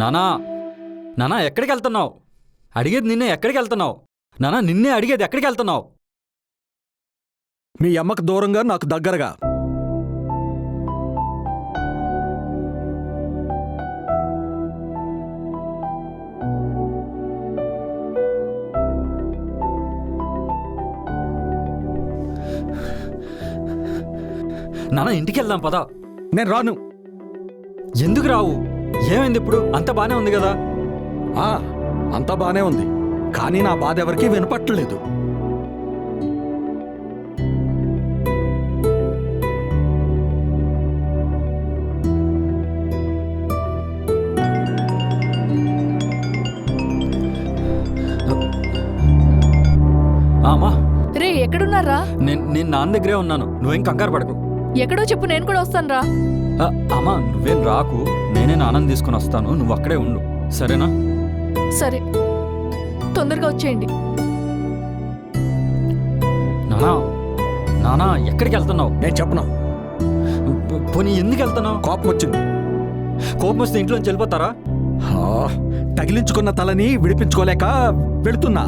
నానా నానా ఎక్కడికి వెళ్తున్నావు? అడిగేది నిన్నే, ఎక్కడికి వెళ్తున్నావు? నానా నిన్నే అడిగేది, ఎక్కడికి వెళ్తున్నావు? మీ అమ్మకు దూరంగా నాకు దగ్గరగా. నానా ఇంటికి వెళ్దాం పదా. నేను రాను. ఎందుకు రావు? ఏమైంది ఇప్పుడు? అంత బానే ఉంది కదా. అంతా బానే ఉంది, కానీ నా బాధ ఎవరికీ వినపట్టలేదు. అమ్మా రే ఎక్కడున్నారా? నేను నాన్న దగ్గరే ఉన్నాను, నువ్వేం కంగారు పడకు. ఎక్కడో చెప్పు, నేను కూడా వస్తాను రా. అమ్మా నువ్వేం రాకు, నేనే నాన్నని తీసుకుని వస్తాను, నువ్వు అక్కడే ఉండు, సరేనా? సరే, తొందరగా వచ్చేయండి. నానా నానా ఎక్కడికి వెళ్తున్నావు? నేను చెప్పను. పోనీ ఎందుకు వెళ్తున్నావు? కోపం వచ్చింది. కోపం వస్తే ఇంట్లోంచి వెళ్ళిపోతారా? తగిలించుకున్న తలని విడిపించుకోలేక వెళుతున్నా.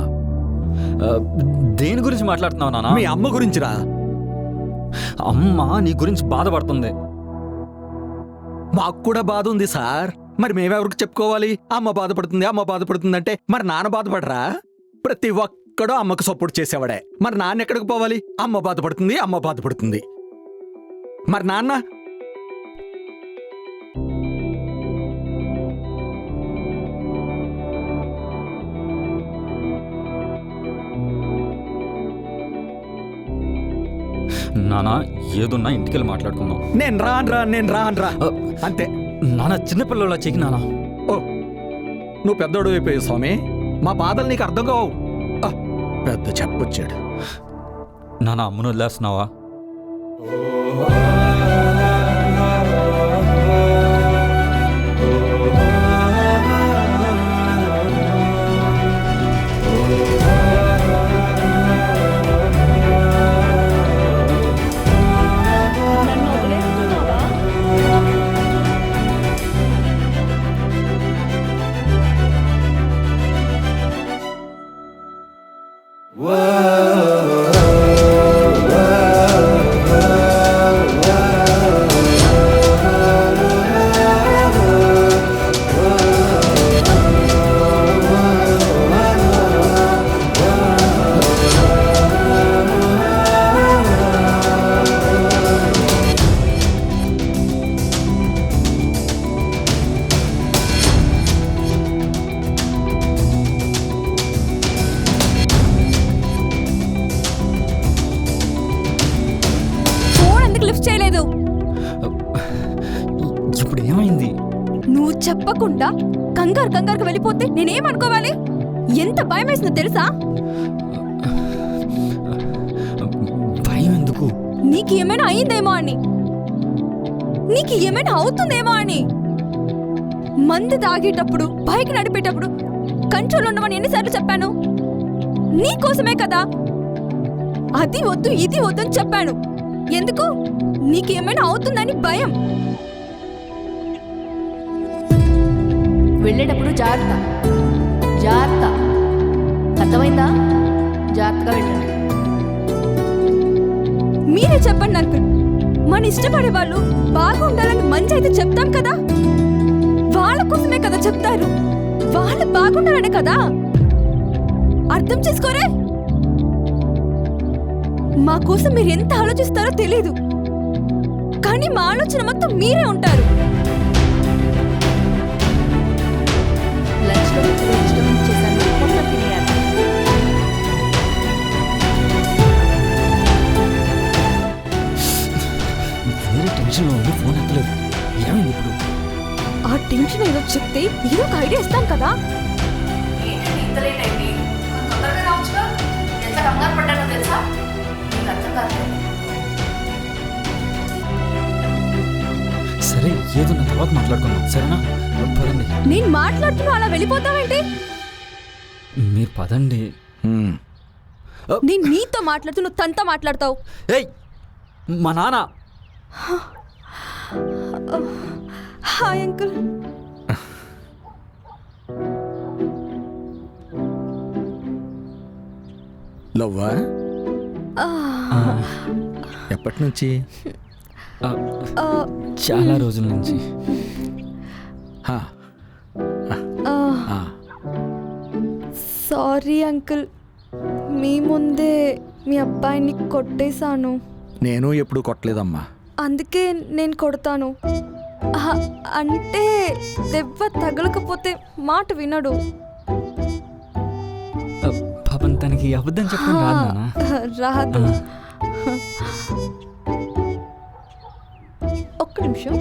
దేని గురించి మాట్లాడుతున్నావు నానా? మీ అమ్మ గురించిరా. అమ్మ నీ గురించి బాధపడుతుంది. మాకు కూడా బాధ ఉంది సార్. మరి మేమెవరికి చెప్పుకోవాలి? అమ్మ బాధపడుతుంది, అమ్మ బాధపడుతుంది అంటే మరి నాన్న బాధపడరా? ప్రతి ఒక్కడూ అమ్మకు సపోర్ట్ చేసేవాడే. మరి నాన్న ఎక్కడికి పోవాలి? అమ్మ బాధపడుతుంది, అమ్మ బాధపడుతుంది. మరి నాన్న నానా ఏదున్నా ఇంటికెళ్ళి మాట్లాడుకుందాం. నేను రాన్రా అంతే. నానా చిన్నపిల్లలా చెయ్యి నానా. ఓ నువ్వు పెద్దోడు అయిపోయావు స్వామి, మా బాధలు నీకు అర్థం కావు. పెద్ద చెప్పొచ్చాడు. నానా అమ్మను వదిలేస్తున్నావా? చేయలేదు. ఇప్పుడు ఏమైంది? నువ్వు చెప్పకుండా కంగారుగా వెళ్ళిపోతే నేనేమనుకోవాలి? ఎంత భయం వేసిందో తెలుసా? భయం ఎందుకు? నీకు ఏమైనా అయిందేమో అని, నీకు ఏమైనా అవుతుందేమో అని. మందు తాగేటప్పుడు, బైక్ నడిపేటప్పుడు కంట్రోల్ ఉండమని ఎన్నిసార్లు చెప్పాను? నీకోసమే కదా. అది వద్దు ఇది వద్దు అని చెప్పాను. ఎందుకు? నీకేమైనా అవుతుందని భయం. వెళ్ళేటప్పుడు జాగ్రత్త జాగ్రత్త, అర్థమైందా? జాగ్రత్తగా వెళ్ళండి. మీరే చెప్పండి నాకు. మన ఇష్టపడే వాళ్ళు బాగుండాలని మంచి అయితే చెప్తాం కదా, వాళ్ళ కోసమే కదా చెప్తారు. వాళ్ళు బాగుండాలనే కదా. అర్థం చేసుకోరే. మా కోసం మీరు ఎంత ఆలోచిస్తారో తెలీదు, కానీ మా ఆలోచన మొత్తం మీరే ఉంటారు. ఫోన్ ఎత్తలేదు, ఏమైంది ఇప్పుడు? ఆ టెన్షన్ ఏదో చెప్తే ఏదో ఒక ఐడియా ఇస్తాం కదా. సరే ఏదో నా తర్వాత మాట్లాడుకుందాం, సరేనా? పదండి. నేను మాట్లాడుతున్నా అలా వెళ్ళిపోతావేంటి? మీరు పదండి. నేను నీతో మాట్లాడుతూ నువ్వు తనతో మాట్లాడతావు. ఏయ్ మా నాన్న. Hi uncle. లవ్వా? ఆ, ఎప్పటి నుంచి? ఆ, ఆ, చాలా రోజుల నుంచి. హా, ఆ, ఆ. సారీ అంకుల్, మీ ముందే మీ అబ్బాయిని కొట్టేశాను. నేను ఎప్పుడు కొట్టలేదమ్మా. అందుకే నేను కొడతాను. అంటే దెబ్బ తగలకపోతే మాట వినడు. ఆ, పాపం తనకి అబద్ధం చెప్పడం రాదు నాన్న. రాదు. ఒక్క నిమిషం.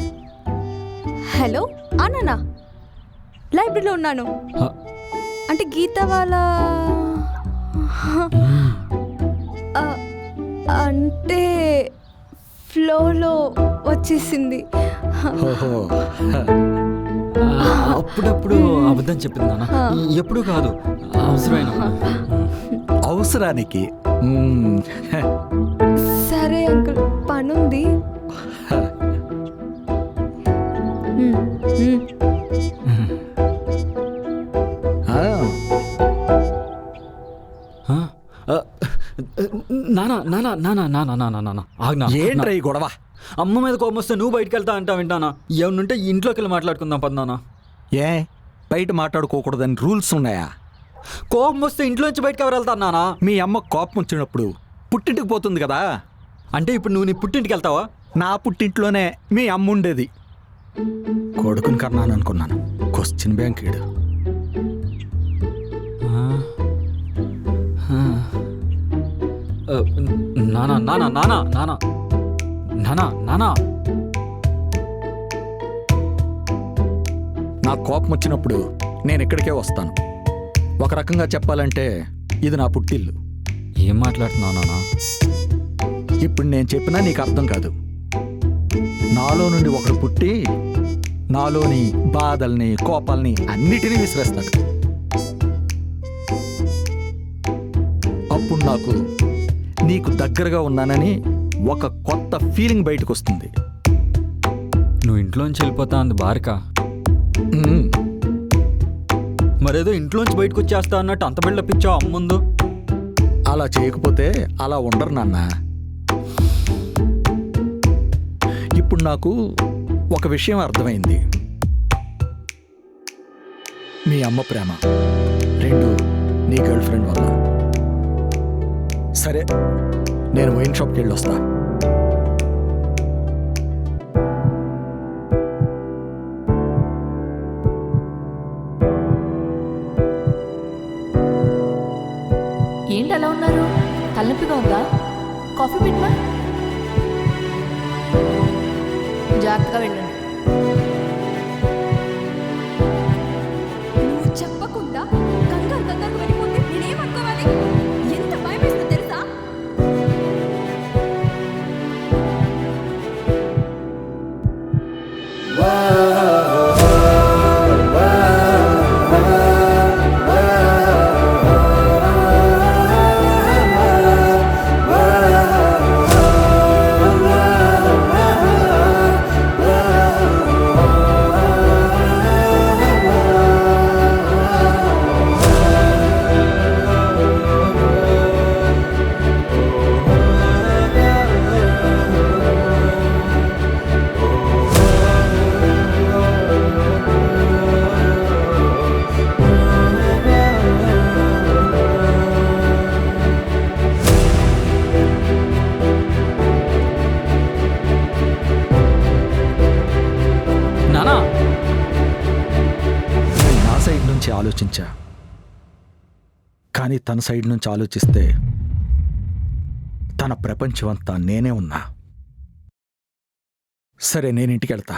హలో అన్నా, లైబ్రరీలో ఉన్నాను. ఆ, అంటే గీత వాళ్ళ ఆ, అంటే ఫ్లోలో వచ్చేసింది. ఓహో. అప్పుడప్పుడు అబద్ధం చెప్పింది నాన్న, ఎప్పుడు కాదు, అవసరమైనప్పుడు. అవసరానికి. సరే అంకుల్, పనుంది. ఆ, ఆ, ఆ, నాన్న నాన్న నాన్న నాన్న నాన్న నాన్న ఆజ్ఞ. ఏంట్రా ఈ గొడవ? అమ్మ మీద కోపం వస్తే నువ్వు బయటకు వెళ్తా అంటా వింటానా? ఏమన్నుంటే ఇంట్లోకి వెళ్ళి మాట్లాడుకుందాం పద్నానా. ఏ బయట మాట్లాడుకోకూడదని రూల్స్ ఉన్నాయా? కోపం వస్తే ఇంట్లోంచి బయటకు ఎవరు వెళ్తాను నానా? మీ అమ్మ కోపం వచ్చినప్పుడు పుట్టింటికి పోతుంది కదా. అంటే ఇప్పుడు నువ్వు నీ పుట్టింటికి వెళ్తావా? నా పుట్టింట్లోనే మీ అమ్మ ఉండేది. కొడుకుని కన్నాను అనుకున్నాను. క్వశ్చన్ బ్యాంక్ ఈడు. నానా నానా నానా నానా నానా నానా నా కోపం వచ్చినప్పుడు నేను ఇక్కడికే వస్తాను. ఒక రకంగా చెప్పాలంటే ఇది నా పుట్టిల్లు. ఏం మాట్లాడుతున్నావు నానా? ఇప్పుడు నేను చెప్పినా నీకు అర్థం కాదు. నాలో నుండి ఒకడు పుట్టి నాలోని బాధల్ని కోపాల్ని అన్నిటినీ విసిరేస్తాడు. అప్పుడు నాకు నీకు దగ్గరగా ఉన్నానని ఒక కొత్త ఫీలింగ్ బయటకు వస్తుంది. నువ్వు ఇంట్లోంచి వెళ్ళిపోతా అంది బారిక. ఉమ్, మరేదో ఇంట్లోంచి బయటకు వచ్చేస్తా అన్నట్టు అంత బిల్డప్ ఇచ్చావు అమ్మ ముందు. అలా చేయకపోతే అలా ఉండరు నాన్న. ఇప్పుడు నాకు ఒక విషయం అర్థమైంది. మీ అమ్మ ప్రేమ రెండు నీ గర్ల్ ఫ్రెండ్ వల్ల. సరే, నేను వైన్ షాప్కి వెళ్ళి వస్తా. ఏంటి అలా ఉన్నారు? తలనొప్పిగా ఉందా? కాఫీ పెట్టమా? జాగ్రత్తగా వెళ్ళండి. నువ్వు చెప్పకుండా కంగారు కంగారు వెళ్ళిపోతే నేనేమనుకోవాలి? ఎంత భయం వేస్తుందో తెలుసా? నానా నేను నా సైడ్ నుంచి ఆలోచించా, కానీ తన సైడ్ నుంచి ఆలోచిస్తే తన ప్రపంచం అంతా నేనే ఉన్నా. సరే, నేను ఇంటికి వెళ్తా.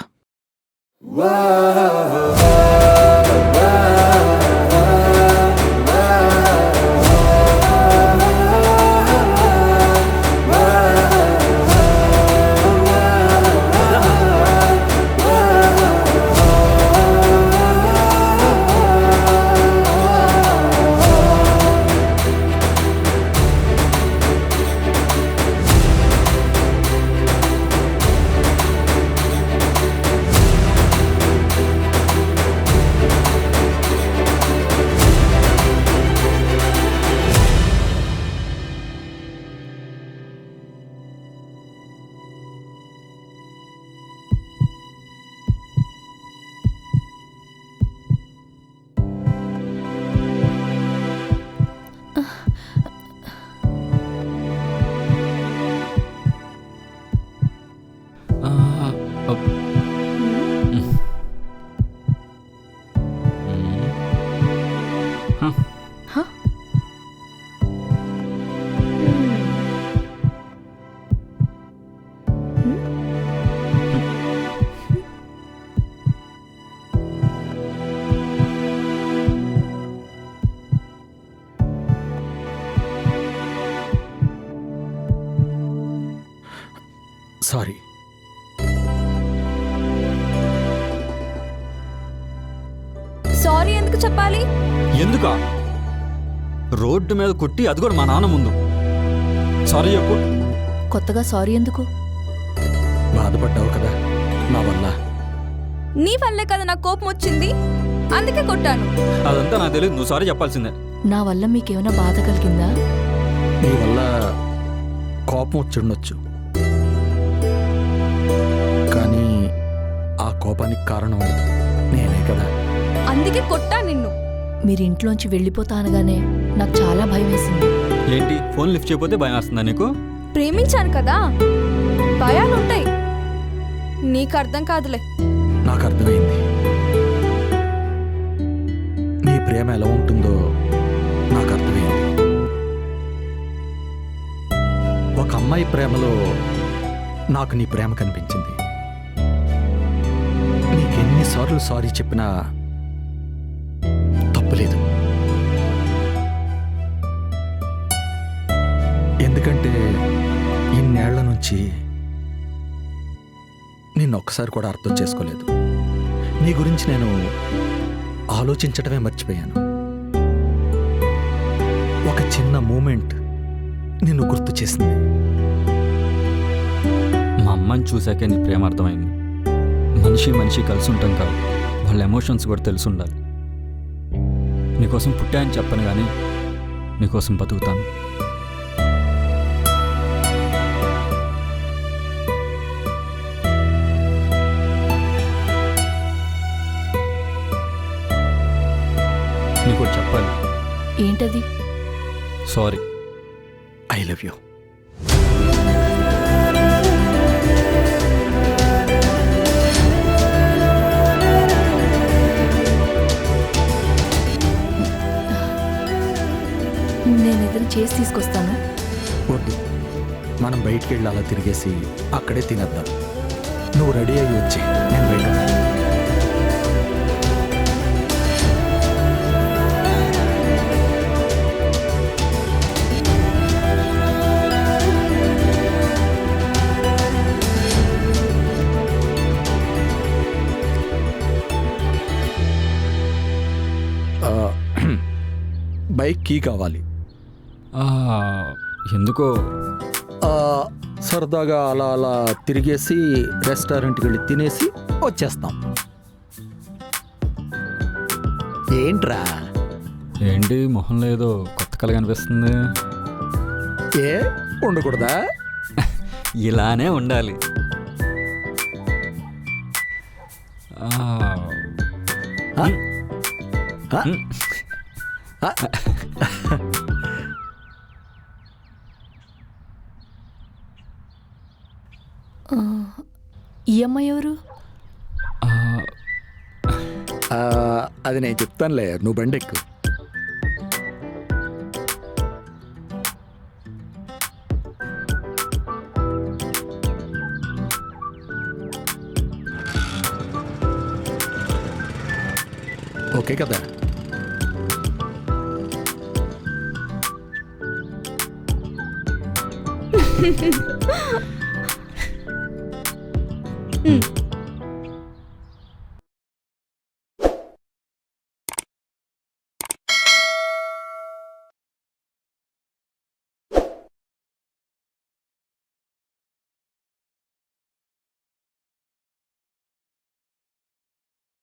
సారీ. సారీ ఎందుకు చెప్పాలి? ఎందుకా? రోడ్డు మీద కొట్టి అది కూడా మా నాన్న ముందు. సారీ చెప్పు. కొత్తగా సారీ ఎందుకు? బాధపడ్డావు కదా నా వల్ల. నీ వల్లే కదా నాకు కోపం వచ్చింది, అందుకే కొట్టాను. అదంతా నాకు తెలియదు, నువ్వు సారీ చెప్పాల్సిందే. నా వల్ల మీకేమైనా బాధ కలిగిందా? నీ వల్ల కోపం వచ్చిండొచ్చు, కానీ ఆ కోపానికి కారణం నేనే కదా. అందుకే కొట్టా నిన్ను. మీరు ఇంట్లోంచి వెళ్ళిపోతా అనగానే నాకు చాలా భయం వేసింది. ఏంటి, ఫోన్ లిఫ్ట్ చేయకపోతే భయం వస్తుందా నీకు? ప్రేమించాను కదా, భయాలుంటాయి. నీకు అర్థం కాదులే. నాకు అర్థమైంది. నీ ప్రేమ ఎలా ఉంటుందో నాకు అర్థమైంది. ఒక అమ్మాయి ప్రేమలో నాకు నీ ప్రేమ కనిపించింది. నీకెన్నిసార్లు సారీ చెప్పినా తప్పులేదు. ఎందుకంటే ఇన్నేళ్ల నుంచి నిన్నొక్కసారి కూడా అర్థం చేసుకోలేదు. నీ గురించి నేను ఆలోచించటమే మర్చిపోయాను. ఒక చిన్న మూమెంట్ నిన్ను గుర్తు చేసింది. మా అమ్మని చూశాకే నీ ప్రేమ అర్థమైంది. మనిషి కలిసి ఉంటాం కాదు, వాళ్ళ ఎమోషన్స్ కూడా తెలిసి ఉండాలి. నీకోసం పుట్టాయని చెప్పను కానీ నీకోసం బతుకుతాను. నీకు చెప్పాలి. ఏంటది? సారీ. I love you. నేను ఏదైనా చేసి తీసుకొస్తాను. వద్దు, మనం బయటికి వెళ్ళి అలా తిరిగేసి అక్కడే తినేద్దాం. నువ్వు రెడీ అయ్యి వచ్చి నేను బయట. బైక్ కీ కావాలి. ఎందుకో సరదాగా అలా అలా తిరిగేసి రెస్టారెంట్కి వెళ్ళి తినేసి వచ్చేస్తాం. ఏంట్రా? ఏంటి మొహంలో ఏదో కొత్త కళ కనిపిస్తుంది? ఏ ఉండకూడదా? ఇలానే ఉండాలి. ఈ అమ్మాయి ఎవరు? అది నేను చెప్తానులే, నువ్వు బండి ఎక్కు. ఓకే కదా?